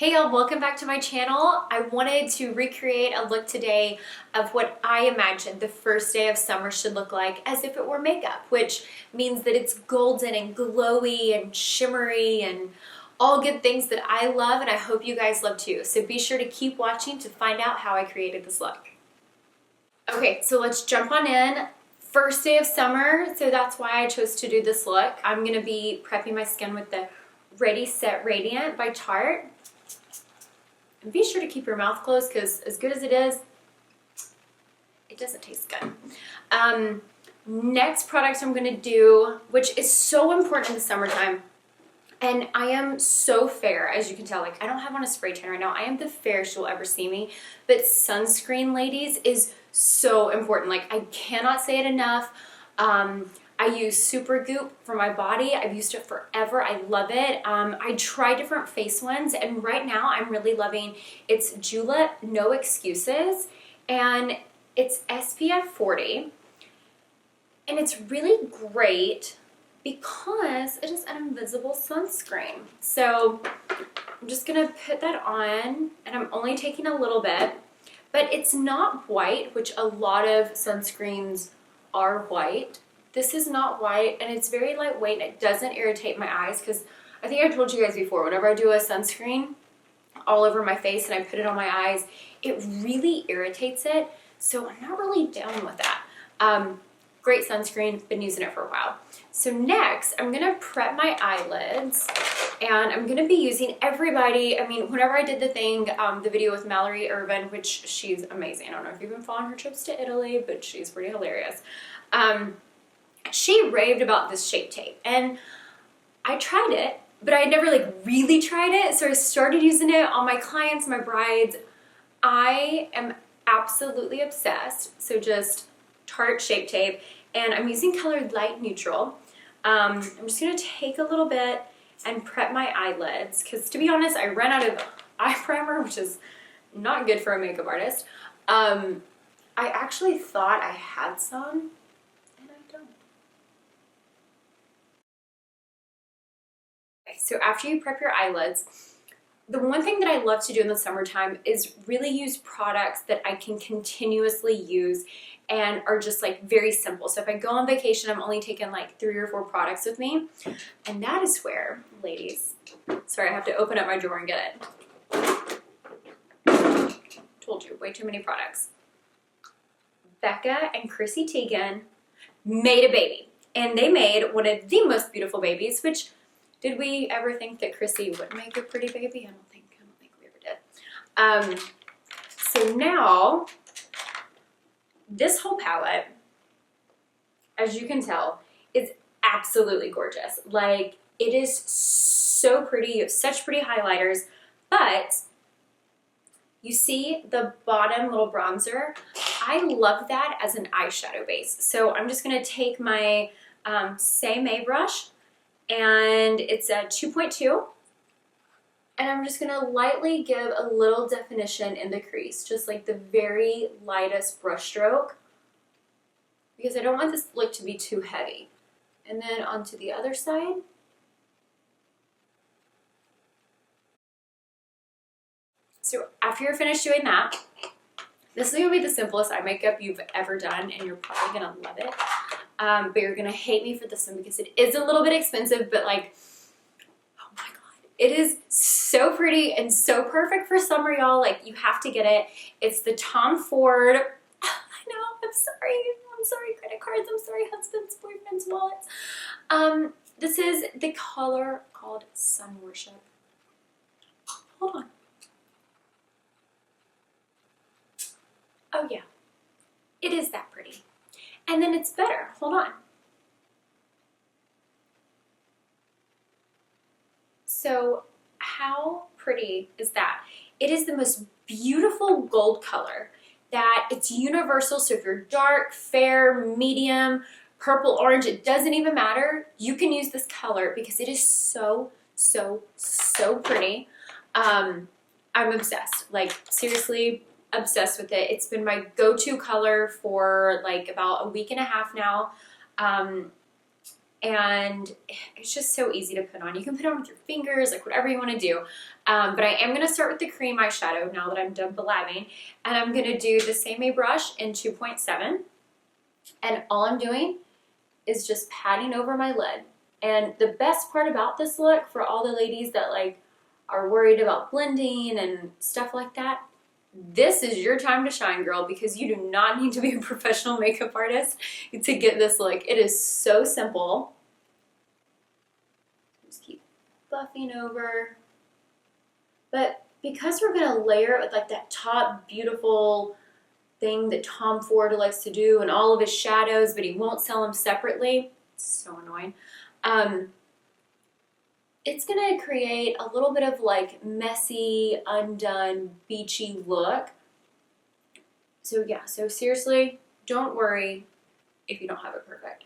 Hey y'all, welcome back to my channel. I wanted to recreate a look today of what I imagined the first day of summer should look like as if it were makeup, which means that it's golden and glowy and shimmery and all good things that I love and I hope you guys love too. So be sure to keep watching to find out how I created this look. Okay, so let's jump on in. First day of summer, so that's why I chose to do this look. I'm gonna be prepping my skin with the Ready Set Radiant by Tarte. And be sure to keep your mouth closed because as good as it is, it doesn't taste good. Next product I'm going to do, which is so important in the summertime, and I am so fair, as you can tell, like I don't have on a spray tan right now. I am the fairest you'll ever see me, but sunscreen, ladies, is so important. Like I cannot say it enough. I use Super Goop for my body. I've used it forever. I love it. I try different face ones, and right now I'm really loving it's JULEP No Excuses, and it's SPF 40, and it's really great because it is an invisible sunscreen. So I'm just gonna put that on, and I'm only taking a little bit, but it's not white, which a lot of sunscreens are white. This is not white, and it's very lightweight, and it doesn't irritate my eyes because I think I told you guys before, whenever I do a sunscreen all over my face and I put it on my eyes, it really irritates it, so I'm not really down with that. Great sunscreen, been using it for a while. So next, I'm going to prep my eyelids, and I'm going to be using everybody, I mean, whenever I did the thing, the video with Mallory Irvin, which she's amazing. I don't know if you've been following her trips to Italy, but she's pretty hilarious. She raved about this Shape Tape, and I tried it, but I had never like really tried it, so I started using it on my clients, my brides. I am absolutely obsessed. So just Tarte Shape Tape, and I'm using colored light neutral. I'm just gonna take a little bit and prep my eyelids, because to be honest, I ran out of eye primer, which is not good for a makeup artist. I actually thought I had some, and I don't. So after you prep your eyelids, the one thing that I love to do in the summertime is really use products that I can continuously use and are just like very simple. So if I go on vacation, I'm only taking like 3 or 4 products with me. And that is where, ladies, sorry, I have to open up my drawer and get it. Told you, way too many products. BECCA and CHRISSY made a baby. And they made one of the most beautiful babies, which did we ever think that CHRISSY would make a pretty baby? I don't think we ever did. So now, this whole palette, as you can tell, is absolutely gorgeous. Like, it is so pretty. You have such pretty highlighters, but you see the bottom little bronzer? I love that as an eyeshadow base. So I'm just gonna take my May brush, and it's a 2.2, and I'm just gonna lightly give a little definition in the crease, just like the very lightest brush stroke, because I don't want this look to be too heavy. And then onto the other side. So after you're finished doing that, this is gonna be the simplest eye makeup you've ever done, and you're probably gonna love it. But you're gonna hate me for this one because it is a little bit expensive, but like, oh my god, it is so pretty and so perfect for summer, y'all. Like, you have to get it. It's the Tom Ford, I know, I'm sorry, credit cards, I'm sorry, husbands, boyfriends, wallets. This is the color called Sun Worship. Hold on. Oh yeah, it is that pretty. And then it's better. Hold on. So how pretty is that? It is the most beautiful gold color that it's universal. So if you're dark, fair, medium, purple, orange, it doesn't even matter. You can use this color because it is so, so, so pretty. I'm obsessed. Like, seriously, obsessed with it. It's been my go-to color for like about a week and a half now. and it's just so easy to put on. You can put it on with your fingers, like whatever you want to do. But I am going to start with the cream eyeshadow now that I'm done blabbing, and I'm going to do the same brush in 2.7, and all I'm doing is just patting over my lid. And the best part about this look, for all the ladies that like are worried about blending and stuff like that, this is your time to shine, girl, because you do not need to be a professional makeup artist to get this look. It is so simple. Just keep buffing over. But because we're gonna layer it with like that top beautiful thing that Tom Ford likes to do and all of his shadows, but he won't sell them separately, it's so annoying. It's gonna create a little bit of like messy, undone, beachy look. So yeah, so seriously, don't worry if you don't have it perfect.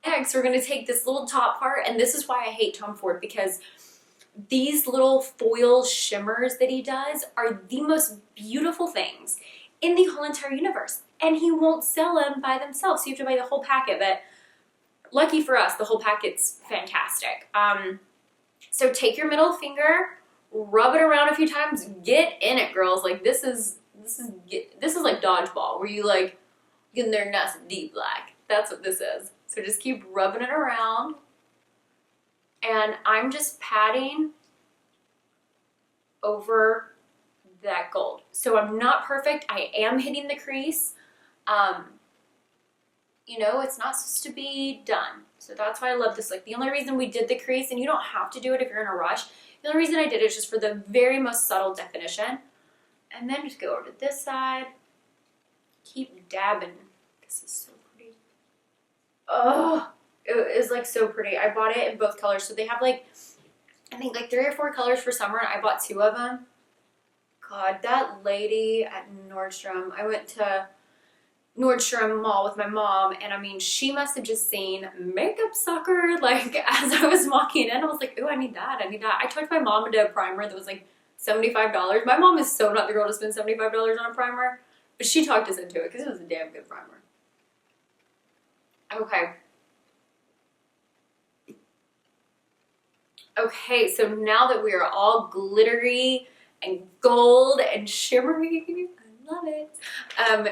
Next, we're gonna take this little top part, and this is why I hate Tom Ford, because these little foil shimmers that he does are the most beautiful things in the whole entire universe, and he won't sell them by themselves, so you have to buy the whole packet. But lucky for us, the whole packet's fantastic. So take your middle finger, rub it around a few times, get in it, girls. Like this is like dodgeball, where you like get in there nice and deep black. That's what this is. So just keep rubbing it around, and I'm just patting over that gold. So I'm not perfect. I am hitting the crease. You know, it's not supposed to be done. So that's why I love this look. The only reason we did the crease, and you don't have to do it if you're in a rush, the only reason I did it is just for the very most subtle definition. And then just go over to this side. Keep dabbing. This is so pretty. Oh, it is like so pretty. I bought it in both colors. So they have like, I think like 3 or 4 colors for summer, and I bought 2 of them. God, that lady at Nordstrom, I went to Nordstrom Mall with my mom, and I mean, she must have just seen makeup sucker, like, as I was walking in. I was like, oh, I need that, I need that. I took my mom into a primer that was like $75. My mom is so not the girl to spend $75 on a primer, but she talked us into it because it was a damn good primer. Okay. Okay, so now that we are all glittery and gold and shimmery, love it.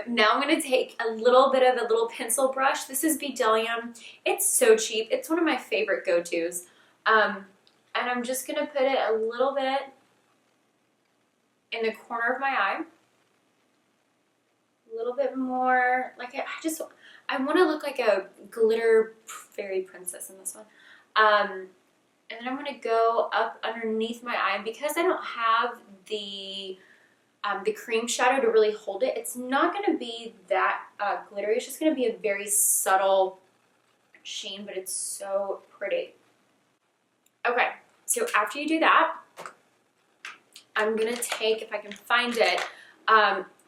Now I'm going to take a little bit of a little pencil brush. This is BDELLIUM. It's so cheap. It's one of my favorite go-tos. And I'm just going to put it a little bit in the corner of my eye. A little bit more. Like I want to look like a glitter fairy princess in this one. And then I'm going to go up underneath my eye. Because I don't have the cream shadow to really hold it, it's not going to be that glittery. It's just going to be a very subtle sheen, but it's so pretty. Okay, so after you do that, I'm going to take, if I can find it,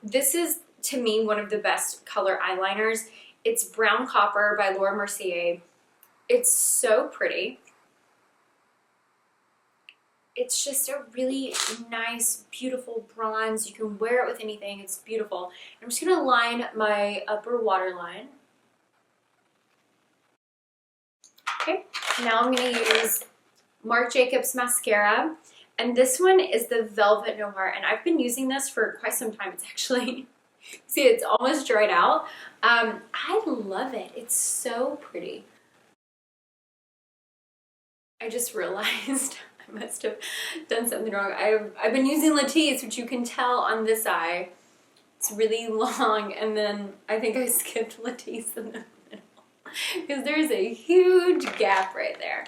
this is, to me, one of the best color eyeliners. It's Brown Copper by MERCIER. It's so pretty. It's just a really nice, beautiful bronze. You can wear it with anything. It's beautiful. I'm just going to line my upper waterline. Okay, now I'm going to use Marc Jacobs mascara. And this one is the Velvet Noir. And I've been using this for quite some time. It's actually, see, it's almost dried out. I love it. It's so pretty. I just realized I must have done something wrong. I've been using Latisse, which you can tell on this eye. It's really long, and then I think I skipped Latisse in the middle because there's a huge gap right there.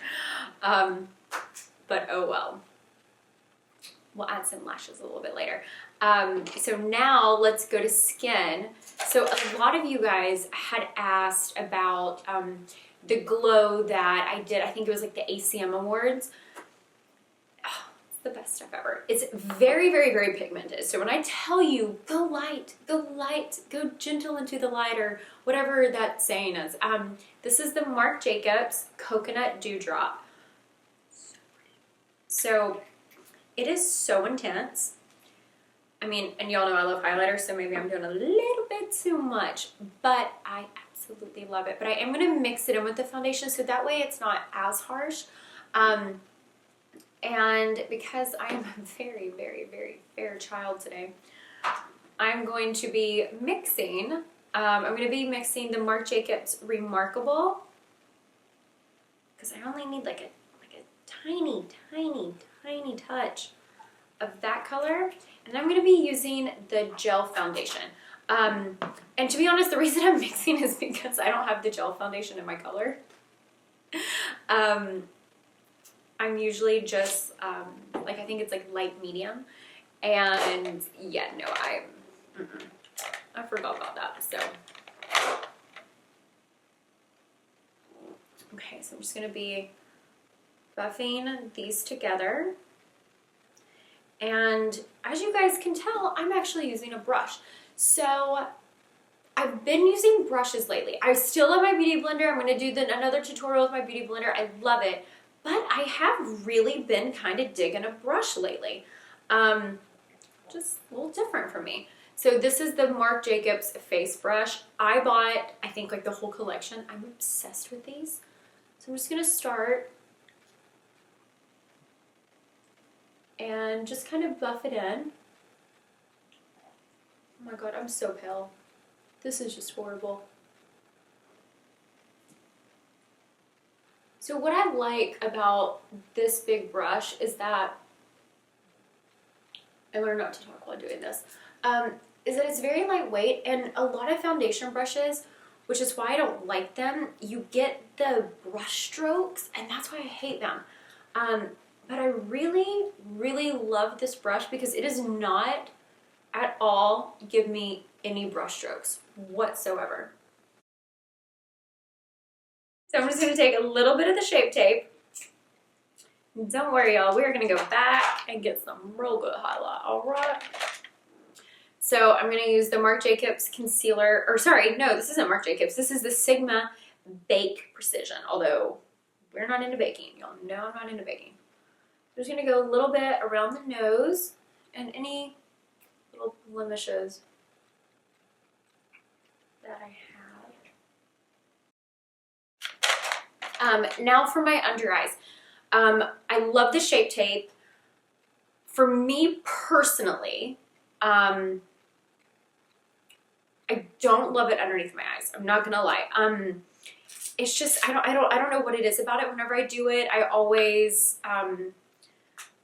But oh well. We'll add some lashes a little bit later. So now let's go to skin. So a lot of you guys had asked about the glow that I did. I think it was like the ACM Awards. Oh, it's the best stuff ever. It's very, very, very pigmented. So when I tell you, go light, go gentle into the light, or whatever that saying is. This is the Marc Jacobs Coconut Dewdrop. So it is so intense. I mean, and y'all know I love highlighter, so maybe I'm doing a little bit too much, but I absolutely absolutely love it. But I am going to mix it in with the foundation so that way it's not as harsh. And because I am a very, very, very fair child today, I'm going to be mixing, the Marc Jacobs Remarkable, because I only need like a tiny, tiny, tiny touch of that color. And I'm going to be using the gel foundation. And to be honest, the reason I'm mixing is because I don't have the gel foundation in my color. I'm usually just, I think it's like light medium. And yeah, no, I forgot about that, so. Okay, so I'm just gonna be buffing these together. And as you guys can tell, I'm actually using a brush. So I've been using brushes lately. I still love my beauty blender. I'm gonna do another tutorial with my beauty blender. I love it. But I have really been kind of digging a brush lately. Just a little different for me. So this is the Marc Jacobs face brush. I bought, I think, like the whole collection. I'm obsessed with these. So I'm just gonna start and just kind of buff it in. Oh my God, I'm so pale. This is just horrible. So what I like about this big brush is that, I learned not to talk while doing this, is that it's very lightweight, and a lot of foundation brushes, which is why I don't like them, you get the brush strokes, and that's why I hate them. But I really, really love this brush because it does not at all give me any brush strokes whatsoever. So I'm just going to take a little bit of the Shape Tape. Don't worry, y'all. We're going to go back and get some real good highlight. All right. So I'm going to use the Marc Jacobs concealer. Or sorry, no, this isn't Marc Jacobs. This is the Sigma Bake Precision. Although we're not into baking. Y'all know I'm not into baking. I'm just going to go a little bit around the nose and any little blemishes that I have. Now for my under eyes. I love the Shape Tape. For me personally, I don't love it underneath my eyes. I'm not gonna lie. It's just I don't know what it is about it. Whenever I do it, I always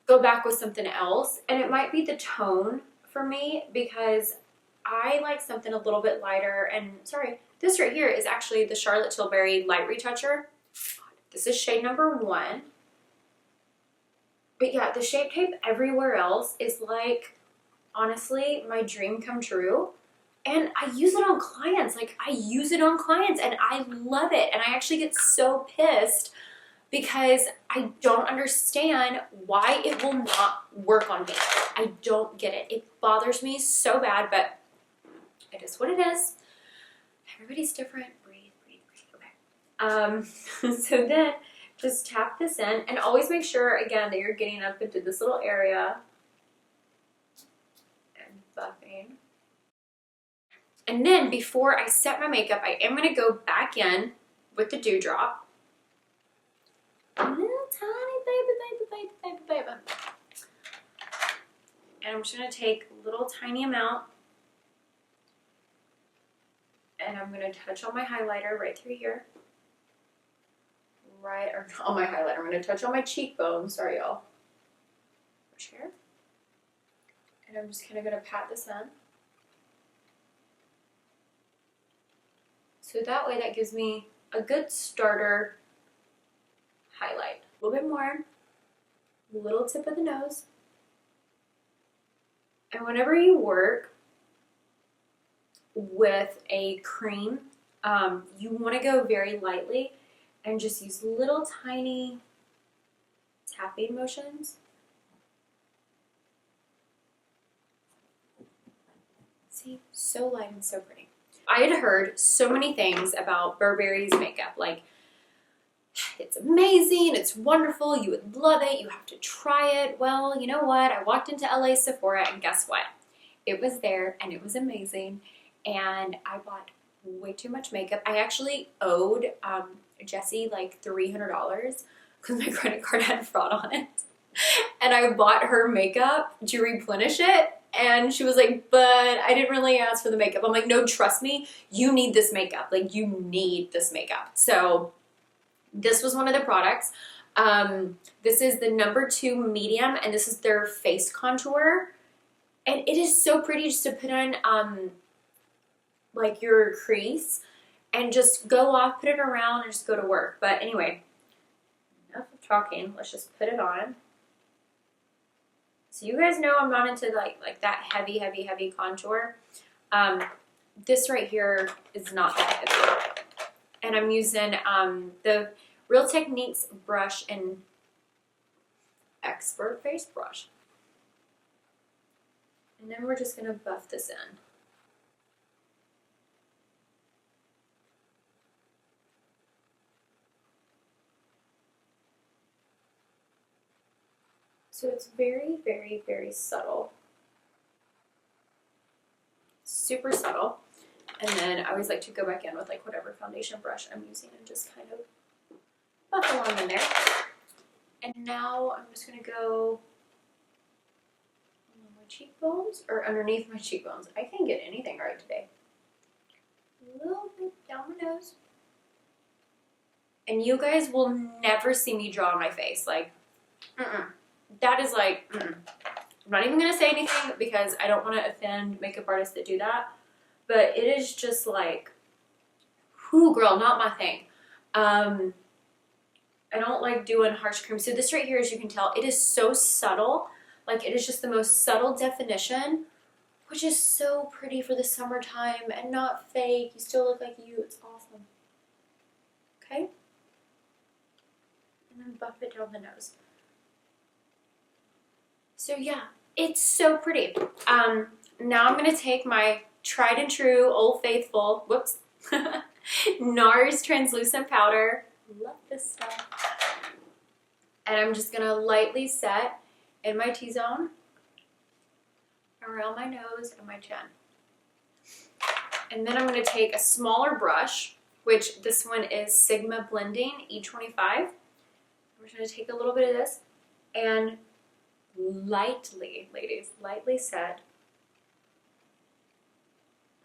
go back with something else, and it might be the tone for me because I like something a little bit lighter. And sorry, this right here is actually the Charlotte Tilbury Light Retoucher. This is shade number 1. But yeah, the Shape Tape everywhere else is like, honestly, my dream come true. And I use it on clients. Like, I use it on clients and I love it. And I actually get so pissed because I don't understand why it will not work on me. I don't get it. It bothers me so bad, but it is what it is. Everybody's different. Breathe, breathe, breathe. Okay. So then just tap this in and always make sure, again, that you're getting up into this little area and buffing. And then before I set my makeup, I am going to go back in with the Dewdrop. A little tiny baby. And I'm just going to take a little tiny amount and I'm going to touch on my highlighter right through here. Right, or not on my highlighter. I'm going to touch on my cheekbone. Sorry, y'all. Push here. And I'm just kind of going to pat this in. So that way that gives me a good starter highlight. A little bit more. Little tip of the nose. And whenever you work with a cream, you want to go very lightly and just use little tiny tapping motions. See, so light and so pretty. I had heard so many things about Burberry's makeup, like it's amazing, it's wonderful, you would love it, you have to try it. Well, you know what? I walked into LA Sephora and guess what? It was there and it was amazing and I bought way too much makeup. I actually owed Jessie like $300 because my credit card had fraud on it. And I bought her makeup to replenish it. And she was like, but I didn't really ask for the makeup. I'm like, no, trust me, you need this makeup. Like, you need this makeup. So this was one of the products. This is the #2 medium, and this is their face contour. And it is so pretty just to put on like your crease and just go off, put it around, and just go to work. But anyway, enough of talking. Let's just put it on. So you guys know I'm not into like that heavy contour. This right here is not that heavy. And I'm using the Real Techniques brush and Expert Face brush. And then we're just going to buff this in. So it's very, very, very subtle. Super subtle. And then I always like to go back in with like whatever foundation brush I'm using and just kind of buff along in there. And now I'm just going to go on my cheekbones, or underneath my cheekbones. I can't get anything right today. A little bit down my nose. And you guys will never see me draw on my face. Like, that is like, I'm not even going to say anything because I don't want to offend makeup artists that do that. But it is just like, whoo, girl, not my thing. I don't like doing harsh cream. So this right here, as you can tell, it is so subtle. Like, it is just the most subtle definition, which is so pretty for the summertime and not fake. You still look like you. It's awesome. Okay? And then buff it down the nose. So yeah, it's so pretty. Now I'm going to take my tried and true, Old Faithful, whoops, NARS translucent powder. Love this stuff. And I'm just going to lightly set in my T-zone, around my nose and my chin. And then I'm going to take a smaller brush, which this one is Sigma Blending E25. I'm just going to take a little bit of this and lightly, ladies, lightly set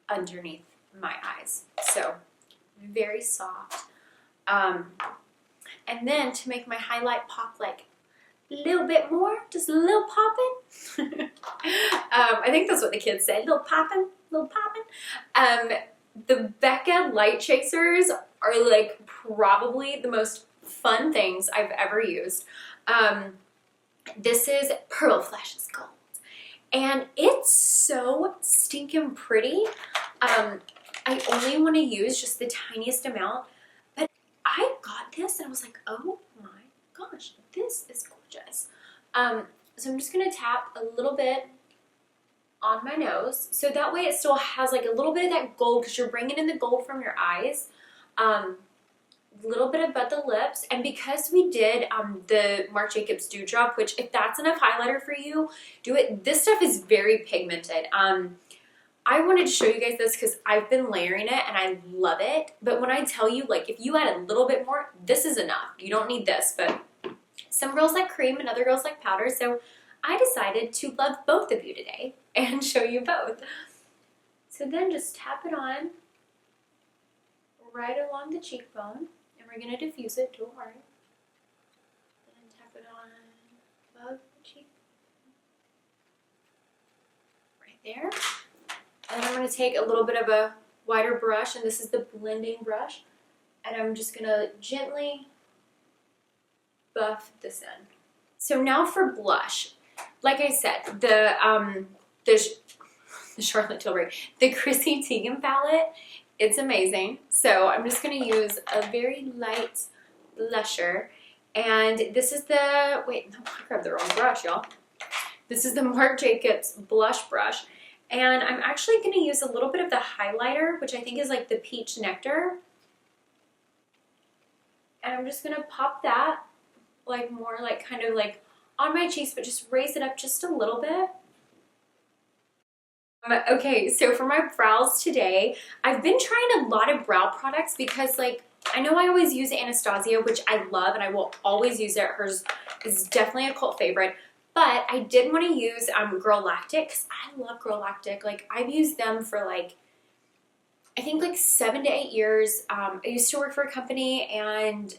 underneath my eyes. So very soft. And then to make my highlight pop like a little bit more, just a little popping. I think that's what the kids say, little popping, little popping. The BECCA light chasers are like probably the most fun things I've ever used. This is Pearl Flashes Gold. And it's so stinking pretty. I only want to use just the tiniest amount. But I got this and I was like, oh my gosh, this is gorgeous. So I'm just going to tap a little bit on my nose. So that way it still has like a little bit of that gold because you're bringing in the gold from your eyes. A little bit about the lips, and because we did the Marc Jacobs Dewdrop, which if that's enough highlighter for you, do it. This stuff is very pigmented. I wanted to show you guys this because I've been layering it and I love it, but when I tell you, like, if you add a little bit more, this is enough. You don't need this, but some girls like cream and other girls like powder, so I decided to love both of you today and show you both. So then just tap it on right along the cheekbone. We're going to diffuse it, don't worry. And then tap it on above the cheek. Right there. And I'm going to take a little bit of a wider brush, and this is the blending brush. And I'm just going to gently buff this in. So now for blush. Like I said, the Charlotte Tilbury, the CHRISSY Teigen palette, it's amazing. So I'm just going to use a very light blusher. And this is the, wait, no, I grabbed the wrong brush, y'all. This is the Marc Jacobs blush brush. And I'm actually going to use a little bit of the highlighter, which I think is like the Peach Nectar. And I'm just going to pop that like more like kind of like on my cheeks, but just raise it up just a little bit. Okay, so for my brows today, I've been trying a lot of brow products because like, I know I always use Anastasia, which I love and I will always use it. Hers is definitely a cult favorite. But I did want to use GIRLACTIC because I love GIRLACTIC. Like I've used them for like, I think like 7 to 8 years. I used to work for a company and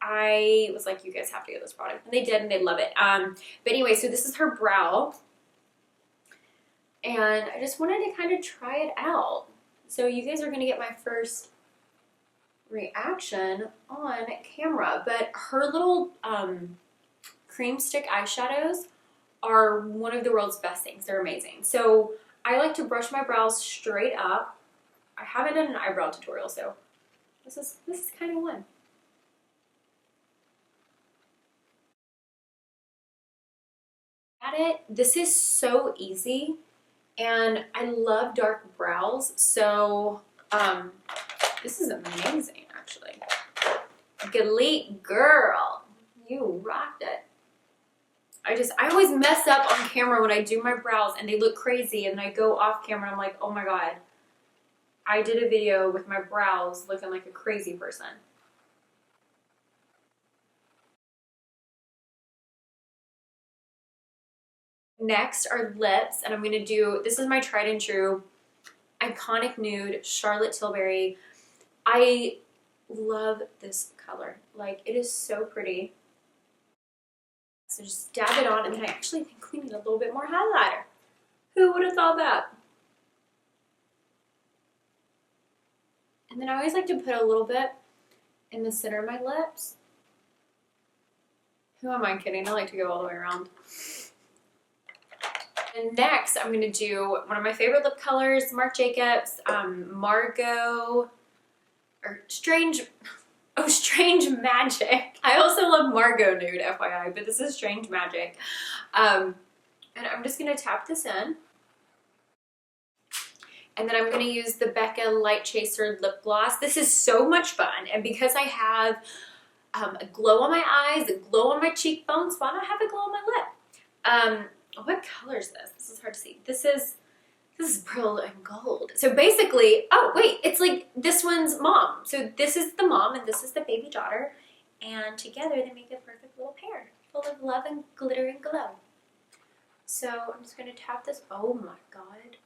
I was like, you guys have to get this product. And they did and they love it. But anyway, so this is her brow. And I just wanted to kind of try it out. So you guys are going to get my first reaction on camera. But her little cream stick eyeshadows are one of the world's best things. They're amazing. So I like to brush my brows straight up. I haven't done an eyebrow tutorial, so this is kind of one. At it, this is so easy, and I love dark brows, so this is amazing actually. Elite girl, you rocked it. I always mess up on camera when I do my brows and they look crazy, and then I go off camera and I'm like, oh my god, I did a video with my brows looking like a crazy person. Next are lips, and I'm going to do, this is my tried and true iconic nude Charlotte Tilbury. I love this color. Like, it is so pretty. So just dab it on, and then I actually think we need a little bit more highlighter. Who would have thought that? And then I always like to put a little bit in the center of my lips. Who am I kidding? I like to go all the way around. And next, I'm going to do one of my favorite lip colors, Marc Jacobs, Margot, or Strange Magic. I also love Margot Nude, FYI, but this is Strange Magic. And I'm just going to tap this in. And then I'm going to use the BECCA Light Chaser Lip Gloss. This is so much fun, and because I have a glow on my eyes, a glow on my cheekbones, why not have a glow on my lip? What color is this? This is hard to see. This is pearl and gold. So basically, oh wait, it's like this one's mom. So this is the mom and this is the baby daughter, and together they make a perfect little pair full of love and glitter and glow. So I'm just gonna tap this. Oh my god.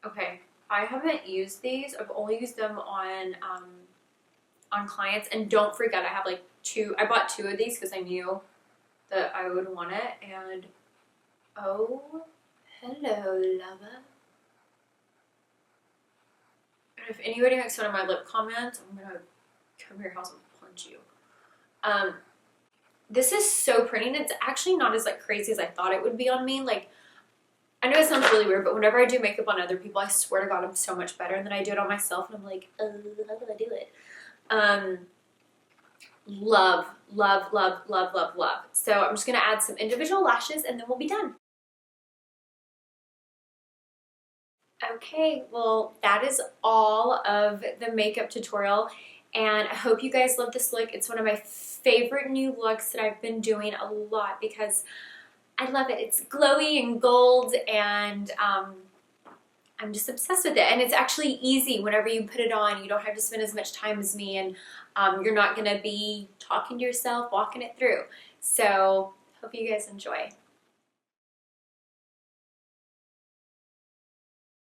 Okay, I haven't used these. I've only used them on clients, and don't forget I have like two. I bought 2 of these because I knew that I would want it, and oh, hello, lover. And if anybody makes fun of my lip comment, I'm gonna come to your house and punch you. This is so pretty, and it's actually not as like crazy as I thought it would be on me. Like, I know it sounds really weird, but whenever I do makeup on other people, I swear to God, I'm so much better, and then I do it on myself, and I'm like, how do I do it? Love, love, love, love, love, love. So I'm just going to add some individual lashes and then we'll be done. Okay, well, that is all of the makeup tutorial, and I hope you guys love this look. It's one of my favorite new looks that I've been doing a lot because I love it. It's glowy and gold, and I'm just obsessed with it. And it's actually easy whenever you put it on. You don't have to spend as much time as me, and you're not going to be talking to yourself, walking it through. So hope you guys enjoy.